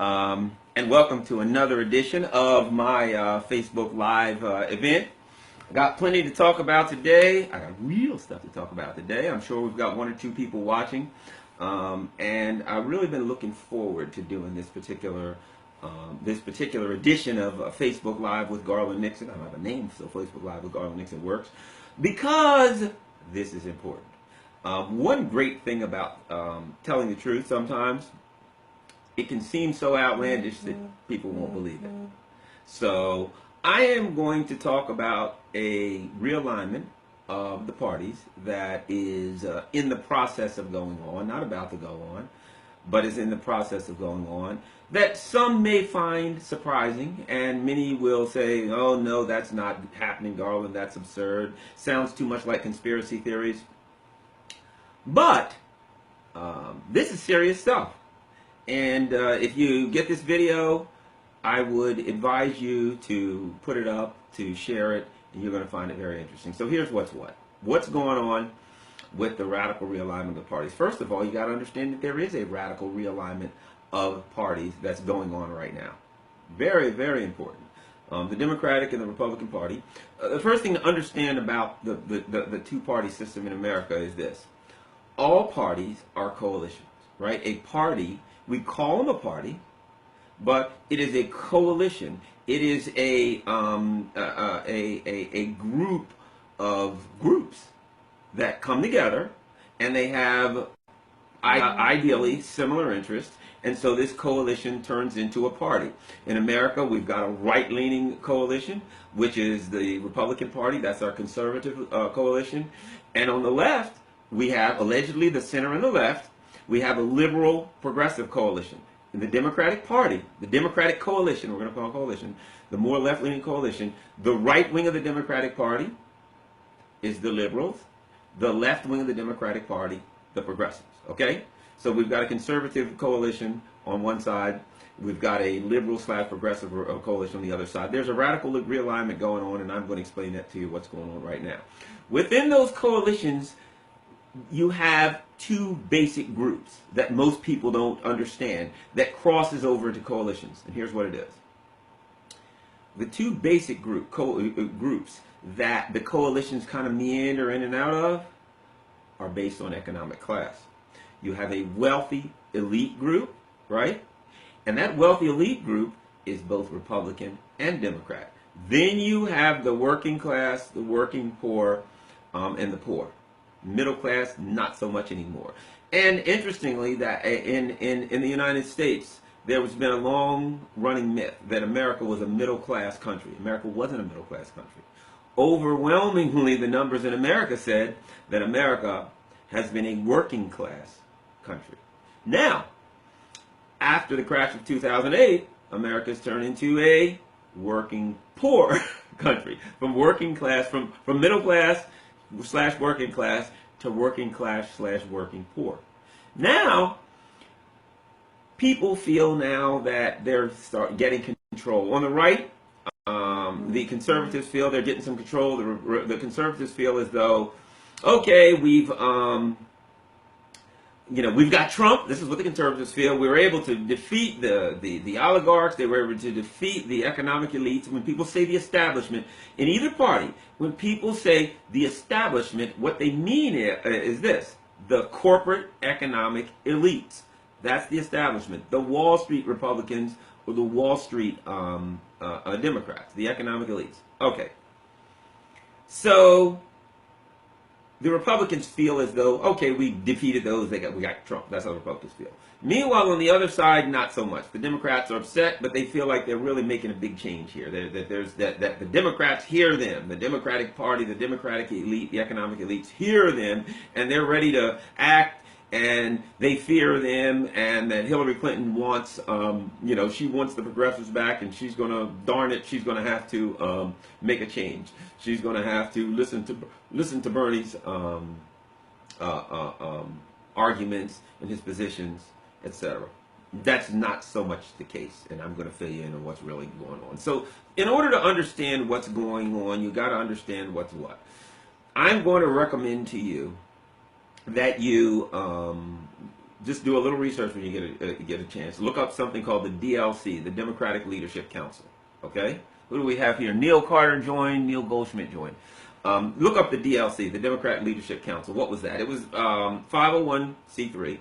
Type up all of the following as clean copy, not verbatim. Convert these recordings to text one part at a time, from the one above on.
and welcome to another edition of my Facebook Live event. I got plenty to talk about today. I got real stuff to talk about today. I'm sure we've got one or two people watching, and I've really been looking forward to doing this particular edition of Facebook Live with Garland Nixon. I don't have a name, so Facebook Live with Garland Nixon works because this is important. One great thing about telling the truth sometimes, it can seem so outlandish that people won't believe it. So I am going to talk about a realignment of the parties that is in the process of going on, not about to go on, but is in the process of going on, that some may find surprising, and many will say, oh no, that's not happening, Garland, that's absurd, sounds too much like conspiracy theories. But this is serious stuff. And if you get this video, I would advise you to put it up, to share it, and you're going to find it very interesting. So here's what's what. What's going on with the radical realignment of parties? First of all, you got to understand that there is a radical realignment of parties that's going on right now. Very, very important. The Democratic and the Republican Party. The first thing to understand about the two-party system in America is this. All parties are coalitions, right? A party, we call them a party, but it is a coalition. It is a group of groups that come together, and they have ideally similar interests, and so this coalition turns into a party. In America, we've got a right-leaning coalition, which is the Republican Party. That's our conservative coalition. And on the left, we have allegedly the center and the left. We have a liberal progressive coalition. In the Democratic Party, the Democratic coalition, we're going to call it coalition, the more left-leaning coalition, the right wing of the Democratic Party is the liberals, the left wing of the Democratic Party, the progressives. Okay? So we've got a conservative coalition on one side, we've got a liberal/progressive coalition on the other side. There's a radical realignment going on, and I'm going to explain that to you, what's going on right now. Within those coalitions, you have two basic groups that most people don't understand that crosses over into coalitions. And here's what it is. The two basic groups that the coalitions kind of meander in and out of are based on economic class. You have a wealthy elite group, right? And that wealthy elite group is both Republican and Democrat. Then you have the working class, the working poor, and the poor. Middle class, not so much anymore. And interestingly, that in the United States, there has been a long-running myth that America was a middle-class country. America wasn't a middle-class country. Overwhelmingly, the numbers in America said that America has been a working-class country. Now, after the crash of 2008, America's turned into a working poor country. From working class, from middle class / working class to working class / working poor. Now, people feel now that they're getting control. On the right, the conservatives feel they're getting some control. The conservatives feel as though, okay, we've got Trump. This is what the conservatives feel. We were able to defeat the oligarchs. They were able to defeat the economic elites. When people say the establishment, in either party, when people say the establishment, what they mean is this: the corporate economic elites. That's the establishment. The Wall Street Republicans or the Wall Street Democrats, the economic elites. Okay. So the Republicans feel as though, okay, we defeated those, we got Trump. That's how the Republicans feel. Meanwhile, on the other side, not so much. The Democrats are upset, but they feel like they're really making a big change here. That the Democrats hear them. The Democratic Party, the Democratic elite, the economic elites hear them, and they're ready to act, and they fear them, and that Hillary Clinton wants, she wants the progressives back, and she's going to, darn it, she's going to have to make a change. She's going to have to listen to Bernie's arguments and his positions, etc. That's not so much the case, and I'm going to fill you in on what's really going on. So in order to understand what's going on, you got to understand what's what. I'm going to recommend to you that you Just do a little research when you get a chance. Look up something called the DLC, the Democratic Leadership Council. Okay? Who do we have here? Neil Carter joined, Neil Goldschmidt joined. Look up the DLC, the Democratic Leadership Council. What was that? It was 501c3,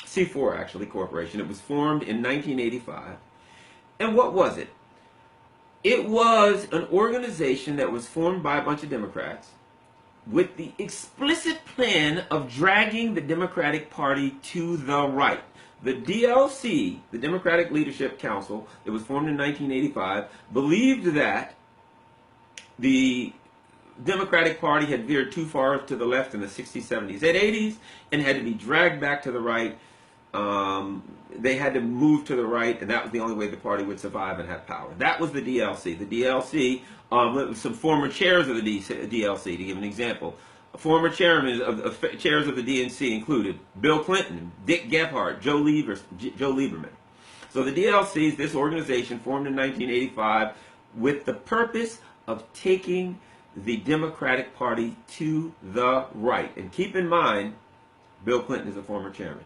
C4 actually, corporation. It was formed in 1985. And what was it? It was an organization that was formed by a bunch of Democrats with the explicit plan of dragging the Democratic Party to the right. The DLC, the Democratic Leadership Council, that was formed in 1985, believed that the Democratic Party had veered too far to the left in the 60s, 70s, and 80s, and had to be dragged back to the right. They had to move to the right, and that was the only way the party would survive and have power. That was the DLC. The DLC, some former chairs of the DLC, to give an example. Former chairmen chairs of the DNC included Bill Clinton, Dick Gephardt, Joe Lieberman. So the DLC is this organization formed in 1985 with the purpose of taking the Democratic Party to the right. And keep in mind, Bill Clinton is a former chairman.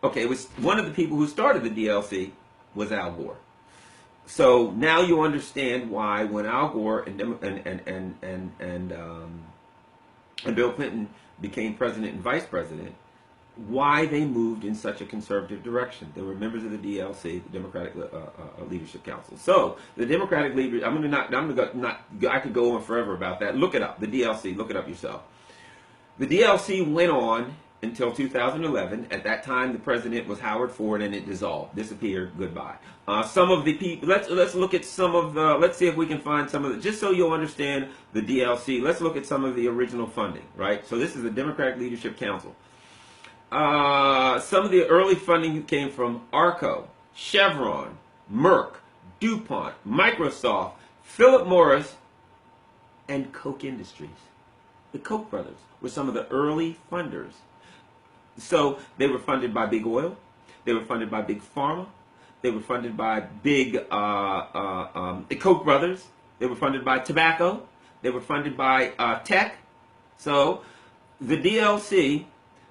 Okay, it was one of the people who started the DLC was Al Gore. So now you understand why when Al Gore and Bill Clinton became president and vice president, why they moved in such a conservative direction. They were members of the DLC, the Democratic Leadership Council. So the Democratic Leadership, I could go on forever about that. Look it up, the DLC. Look it up yourself. The DLC went on until 2011. At that time, the president was Howard Ford, and it dissolved, disappeared, goodbye. Some of the people, let's look at some of the, let's see if we can find some of the, just so you'll understand the DLC, let's look at some of the original funding, right? So this is the Democratic Leadership Council. Some of the early funding came from Arco, Chevron, Merck, DuPont, Microsoft, Philip Morris, and Koch Industries. The Koch brothers were some of the early funders. So they were funded by Big Oil, they were funded by Big Pharma, they were funded by Big the Koch brothers, they were funded by tobacco, they were funded by tech. So the DLC,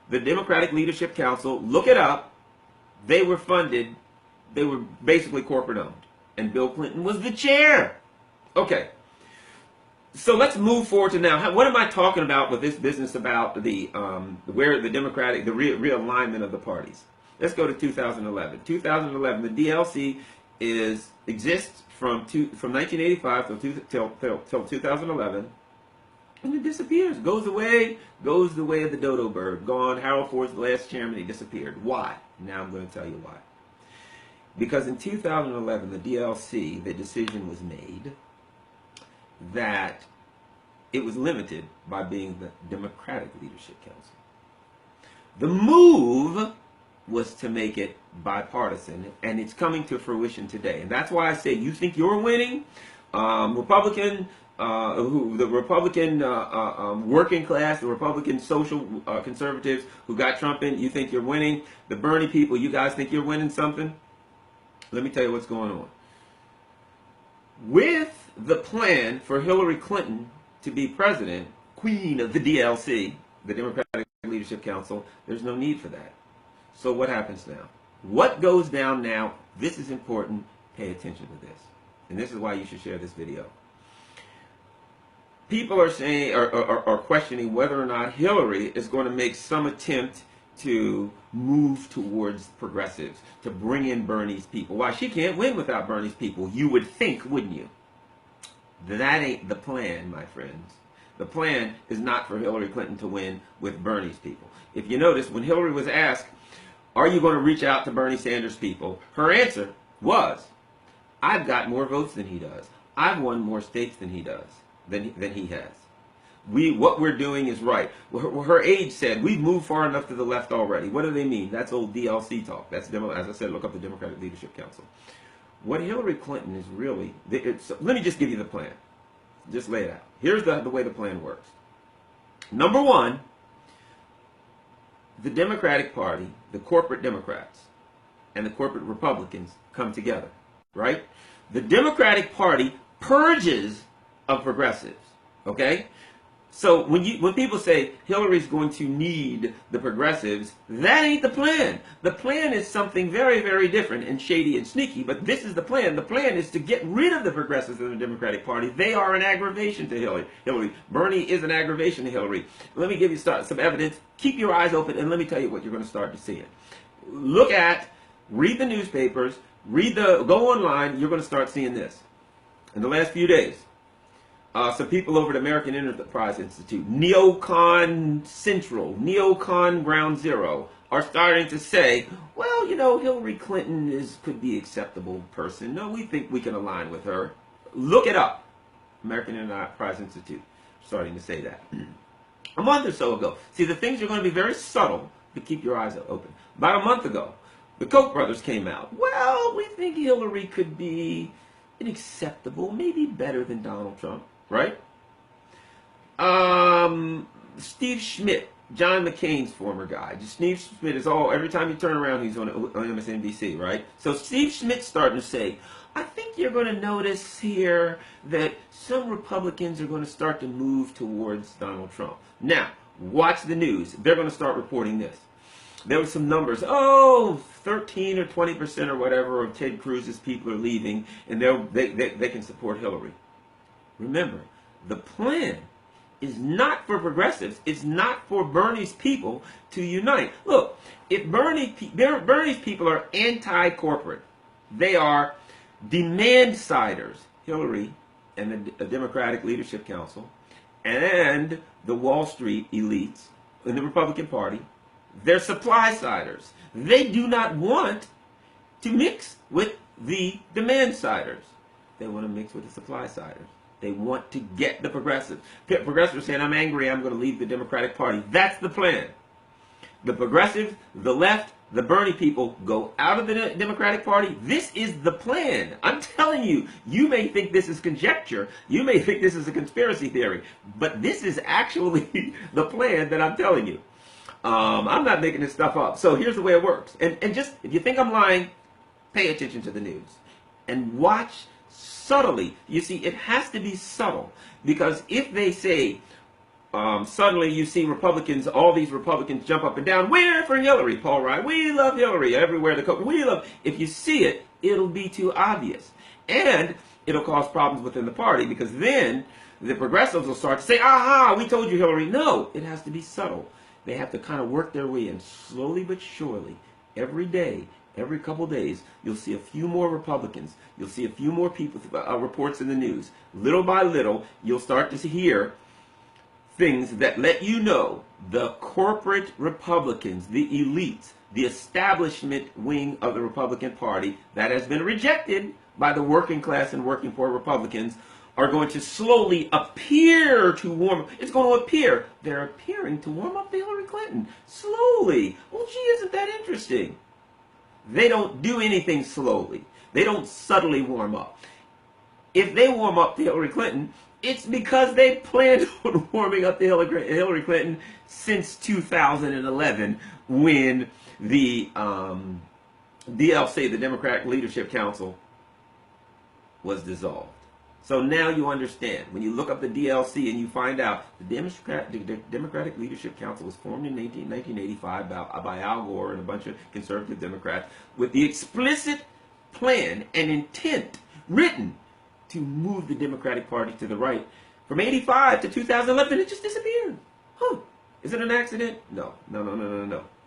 the Democratic Leadership Council, look it up, they were funded, they were basically corporate owned. And Bill Clinton was the chair. Okay. So let's move forward to now. What am I talking about with this business about the where the Democratic, the realignment of the parties? Let's go to 2011. 2011, the DLC exists from 1985 till 2011, and it disappears, goes the way of the dodo bird, gone. Harold Ford's the last chairman, he disappeared. Why? Now I'm going to tell you why. Because in 2011, the DLC, the decision was made that it was limited by being the Democratic Leadership Council. The move was to make it bipartisan, and it's coming to fruition today. And that's why I say, you think you're winning? The Republican working class, the Republican social conservatives who got Trump in, you think you're winning? The Bernie people, you guys think you're winning something? Let me tell you what's going on. With the plan for Hillary Clinton to be president, queen of the DLC, the Democratic Leadership Council, there's no need for that. So what happens now? What goes down now? This is important. Pay attention to this. And this is why you should share this video. People are saying, are questioning whether or not Hillary is going to make some attempt to move towards progressives, to bring in Bernie's people. Why? She can't win without Bernie's people. You would think, wouldn't you? That ain't the plan, my friends. The plan is not for Hillary Clinton to win with Bernie's people. If you notice, when Hillary was asked, are you going to reach out to Bernie Sanders' people? Her answer was, I've got more votes than he does. I've won more states than he does, than he has. What we're doing is right. Her aide said, we've moved far enough to the left already. What do they mean? That's old DLC talk. That's, as I said, look up the Democratic Leadership Council. What Hillary Clinton is really, let me just give you the plan. Just lay it out. Here's the way the plan works. Number one, the Democratic Party, the corporate Democrats, and the corporate Republicans come together, right? The Democratic Party purges of progressives, okay? So when people say Hillary's going to need the progressives, that ain't the plan. The plan is something very, very different and shady and sneaky, but this is the plan. The plan is to get rid of the progressives in the Democratic Party. They are an aggravation to Hillary. Bernie is an aggravation to Hillary. Let me give you some evidence. Keep your eyes open and let me tell you what you're going to start to see. Read the newspapers, go online, you're going to start seeing this. In the last few days, some people over at American Enterprise Institute, Neocon Central, Neocon Ground Zero, are starting to say, well, Hillary Clinton could be an acceptable person. No, we think we can align with her. Look it up. American Enterprise Institute starting to say that. A month or so ago. See, the things are going to be very subtle, but keep your eyes open. About a month ago, the Koch brothers came out. Well, we think Hillary could be an acceptable, maybe better than Donald Trump. Right? Steve Schmidt, John McCain's former guy. Steve Schmidt is every time you turn around, he's on MSNBC, right? So Steve Schmidt's starting to say, I think you're going to notice here that some Republicans are going to start to move towards Donald Trump. Now, watch the news. They're going to start reporting this. There were some numbers. 13 or 20% or whatever of Ted Cruz's people are leaving, and they can support Hillary. Remember, the plan is not for progressives. It's not for Bernie's people to unite. Look, if Bernie's people are anti-corporate, they are demand-siders, Hillary and the Democratic Leadership Council, and the Wall Street elites in the Republican Party, they're supply-siders. They do not want to mix with the demand-siders. They want to mix with the supply-siders. They want to get the progressives. Progressives saying, I'm angry, I'm going to leave the Democratic Party. That's the plan. The progressives, the left, the Bernie people go out of the Democratic Party. This is the plan. I'm telling you, you may think this is conjecture. You may think this is a conspiracy theory. But this is actually the plan that I'm telling you. I'm not making this stuff up. So here's the way it works. And just, if you think I'm lying, pay attention to the news. And watch subtly. You see, it has to be subtle. Because if they say, suddenly you see Republicans, all these Republicans jump up and down, we're for Hillary, Paul Ryan, we love Hillary, everywhere they go, we love. If you see it, it'll be too obvious. And it'll cause problems within the party, because then the progressives will start to say, aha, we told you Hillary. No, it has to be subtle. They have to kind of work their way in slowly but surely. Every day, every couple days, you'll see a few more Republicans. You'll see a few more people, reports in the news. Little by little, you'll start to hear things that let you know the corporate Republicans, the elites, the establishment wing of the Republican Party that has been rejected by the working class and working poor Republicans are going to slowly appear to warm. It's going to appear. They're appearing to warm up to Hillary Clinton. Slowly. Well, gee, isn't that interesting? They don't do anything slowly. They don't subtly warm up. If they warm up to Hillary Clinton, it's because they planned on warming up to Hillary Clinton since 2011, when the DLC, the Democratic Leadership Council, was dissolved. So now you understand. When you look up the DLC and you find out the Democratic Leadership Council was formed in 1985 by Al Gore and a bunch of conservative Democrats with the explicit plan and intent written to move the Democratic Party to the right. From 85 to 2011, it just disappeared. Is it an accident? No.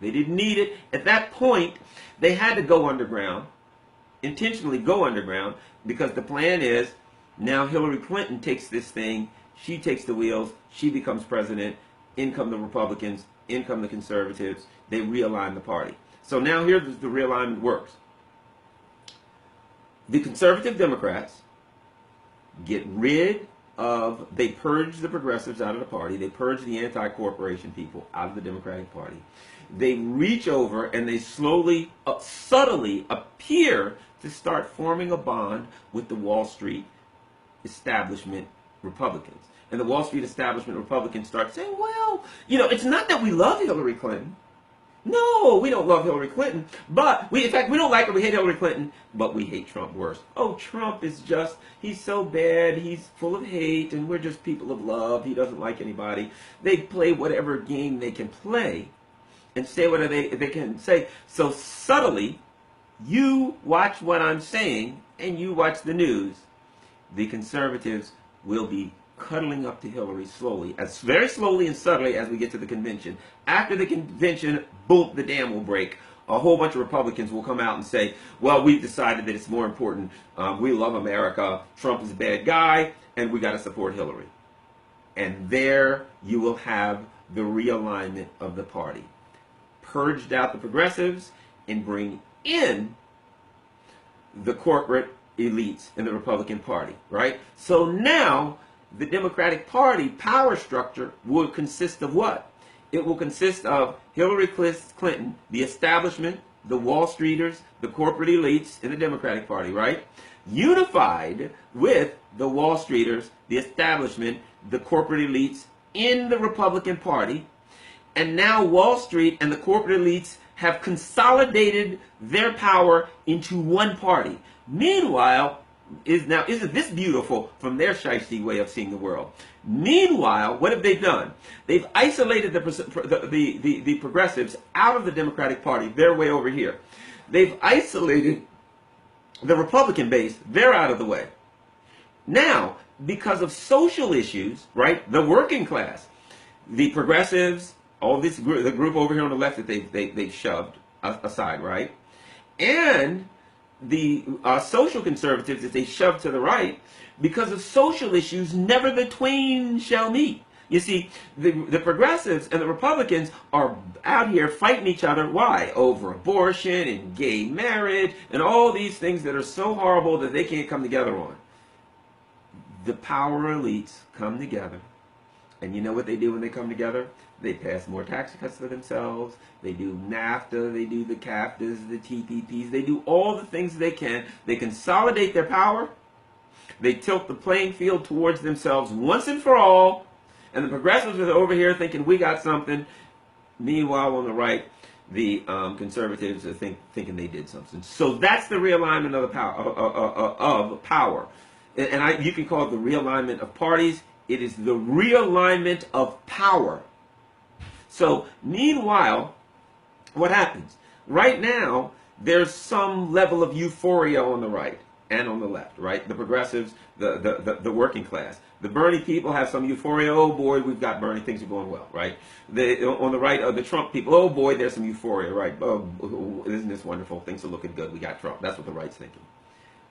They didn't need it. At that point, they had to go underground, intentionally go underground, because the plan is, now Hillary Clinton takes this thing, she takes the wheels, she becomes president, in come the Republicans, in come the conservatives, they realign the party. So now here's the realignment works. The conservative Democrats get rid of, they purge the progressives out of the party, they purge the anti-corporation people out of the Democratic Party. They reach over and they slowly, subtly appear to start forming a bond with the Wall Street establishment Republicans. And the Wall Street establishment Republicans start saying, well, it's not that we love Hillary Clinton. No, we don't love Hillary Clinton, but in fact, we don't like her. We hate Hillary Clinton, but we hate Trump worse. Oh, Trump is just, he's so bad. He's full of hate, and we're just people of love. He doesn't like anybody. They play whatever game they can play and say whatever they can say. So subtly, you watch what I'm saying, and you watch the news. The conservatives will be cuddling up to Hillary slowly, as very slowly and subtly as we get to the convention. After the convention, boom, the dam will break. A whole bunch of Republicans will come out and say, well, we've decided that it's more important. We love America. Trump is a bad guy, and we got to support Hillary. And there you will have the realignment of the party. Purged out the progressives and bring in the corporate elites in the Republican Party, right? So now the Democratic Party power structure will consist of what? It will consist of Hillary Clinton, the establishment, the Wall Streeters, the corporate elites in the Democratic Party, right? Unified with the Wall Streeters, the establishment, the corporate elites in the Republican Party. And now Wall Street and the corporate elites have consolidated their power into one party. Meanwhile, isn't this beautiful from their shiesty way of seeing the world? Meanwhile, what have they done? They've isolated the progressives out of the Democratic Party. They're way over here. They've isolated the Republican base. They're out of the way. Now, because of social issues, right, the working class, the progressives, all this group, the group over here on the left that they've shoved aside, right, and the social conservatives that they shoved to the right, because of social issues, never the twain shall meet. You see, the progressives and the Republicans are out here fighting each other. Why? Over abortion and gay marriage and all these things that are so horrible that they can't come together on. The power elites come together, and you know what they do when they come together? They pass more tax cuts for themselves. They do NAFTA. They do the CAFTAs, the TPPs. They do all the things they can. They consolidate their power. They tilt the playing field towards themselves once and for all. And the progressives are over here thinking we got something. Meanwhile, on the right, the conservatives are thinking they did something. So that's the realignment of the power. And you can call it the realignment of parties. It is the realignment of power. So, meanwhile, what happens? Right now, there's some level of euphoria on the right and on the left, right? The progressives, the working class. The Bernie people have some euphoria. Oh, boy, we've got Bernie. Things are going well, right? On the right, the Trump people. Oh, boy, there's some euphoria, right? Oh, isn't this wonderful? Things are looking good. We got Trump. That's what the right's thinking.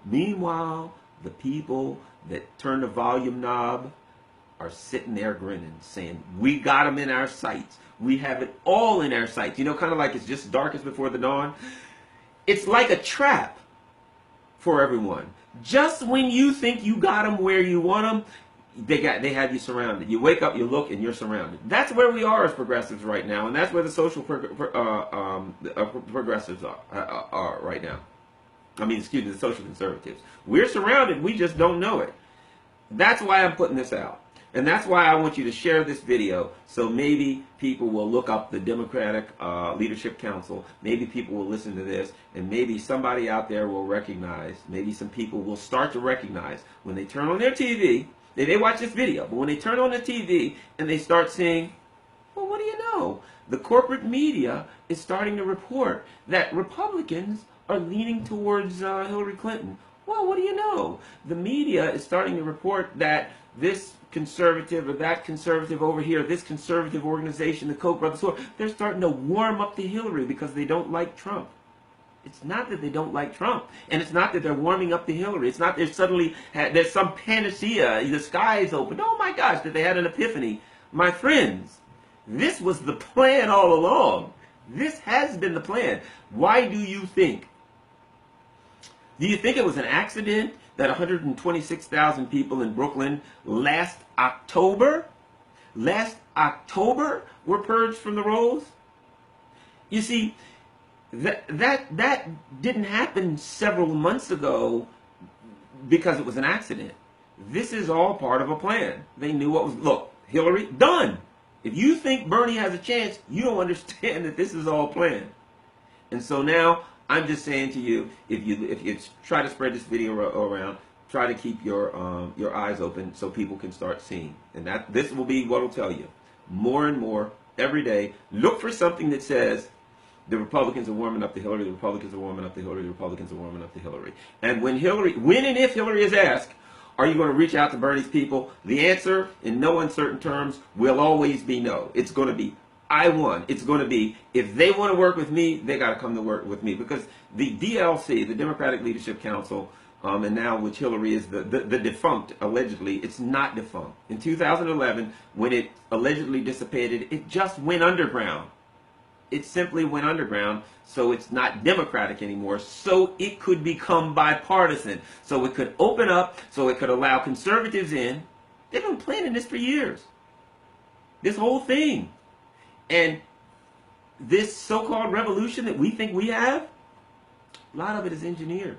Meanwhile, the people that turn the volume knob are sitting there grinning, saying, we got them in our sights. We have it all in our sights. You know, kind of like it's just darkest before the dawn. It's like a trap for everyone. Just when you think you got them where you want them, they have you surrounded. You wake up, you look, and you're surrounded. That's where we are as progressives right now, and that's where the social progressives are right now. I mean, excuse me, the social conservatives. We're surrounded, we just don't know it. That's why I'm putting this out. And that's why I want you to share this video, so maybe people will look up the Democratic Leadership Council. Maybe people will listen to this, and maybe somebody out there will recognize, maybe some people will start to recognize when they turn on their TV, they watch this video, but when they turn on the TV and they start saying, well, what do you know? The corporate media is starting to report that Republicans are leaning towards Hillary Clinton. Well, what do you know? The media is starting to report that this conservative or that conservative over here, this conservative organization, the Koch brothers, they're starting to warm up to Hillary because they don't like Trump. It's not that they don't like Trump, and it's not that they're warming up to Hillary. It's not that suddenly there's some panacea, the sky is open. Oh my gosh, that they had an epiphany. My friends, this was the plan all along. This has been the plan. Why do you think? Do you think it was an accident that 126,000 people in Brooklyn last October were purged from the rolls? You see, that didn't happen several months ago because it was an accident. This is all part of a plan. They knew what was, look, Hillary, done. If you think Bernie has a chance, you don't understand that this is all planned. And so now I'm just saying to you, if you try to spread this video around, try to keep your eyes open so people can start seeing. And this will be what will tell you more and more every day. Look for something that says the Republicans are warming up to Hillary, the Republicans are warming up to Hillary, the Republicans are warming up to Hillary. And when and if Hillary is asked, are you going to reach out to Bernie's people? The answer, in no uncertain terms, will always be no. It's going to be, I won. It's going to be, if they want to work with me, they got to come to work with me. Because the DLC, the Democratic Leadership Council, and now which Hillary is the defunct, allegedly, it's not defunct. In 2011, when it allegedly dissipated, it just went underground. It simply went underground, so it's not democratic anymore, so it could become bipartisan, so it could open up, so it could allow conservatives in. They've been planning this for years. This whole thing. And this so-called revolution that we think we have, a lot of it is engineered.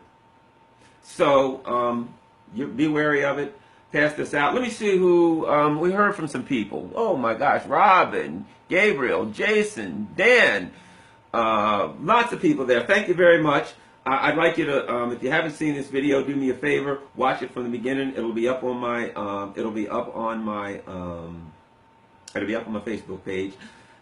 So you be wary of it. Pass this out. Let me see who we heard from some people. Oh my gosh, Robin, Gabriel, Jason, Dan, lots of people there. Thank you very much. I'd like you to, if you haven't seen this video, do me a favor, watch it from the beginning. It'll be up on my, Facebook page.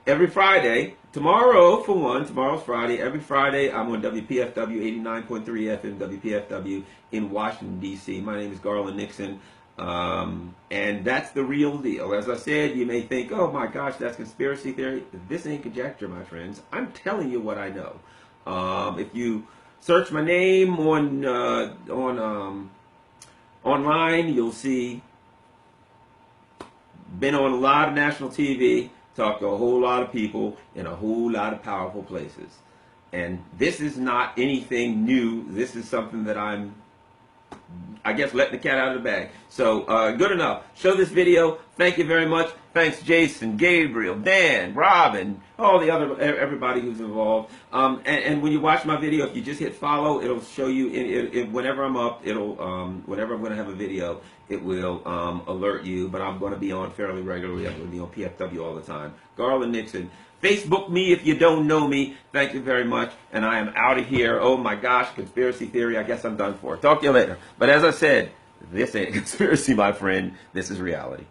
Every Friday, tomorrow for one, tomorrow's Friday, every Friday I'm on WPFW 89.3 FM, WPFW in Washington, D.C. My name is Garland Nixon, and that's the real deal. As I said, you may think, oh my gosh, that's conspiracy theory. This ain't conjecture, my friends. I'm telling you what I know. If you search my name online, you'll see, been on a lot of national TV, talked to a whole lot of people in a whole lot of powerful places. And this is not anything new. This is something that I'm, I guess, letting the cat out of the bag. So, good enough. Show this video. Thank you very much. Thanks, Jason, Gabriel, Dan, Robin, all the other, everybody who's involved. And when you watch my video, if you just hit follow, it'll show you, whenever I'm up, whenever I'm going to have a video, it will alert you. But I'm going to be on fairly regularly. I'm going to be on PFW all the time. Garland Nixon. Facebook me if you don't know me. Thank you very much. And I am out of here. Oh my gosh, conspiracy theory. I guess I'm done for. Talk to you later. But as I said, this ain't a conspiracy, my friend. This is reality.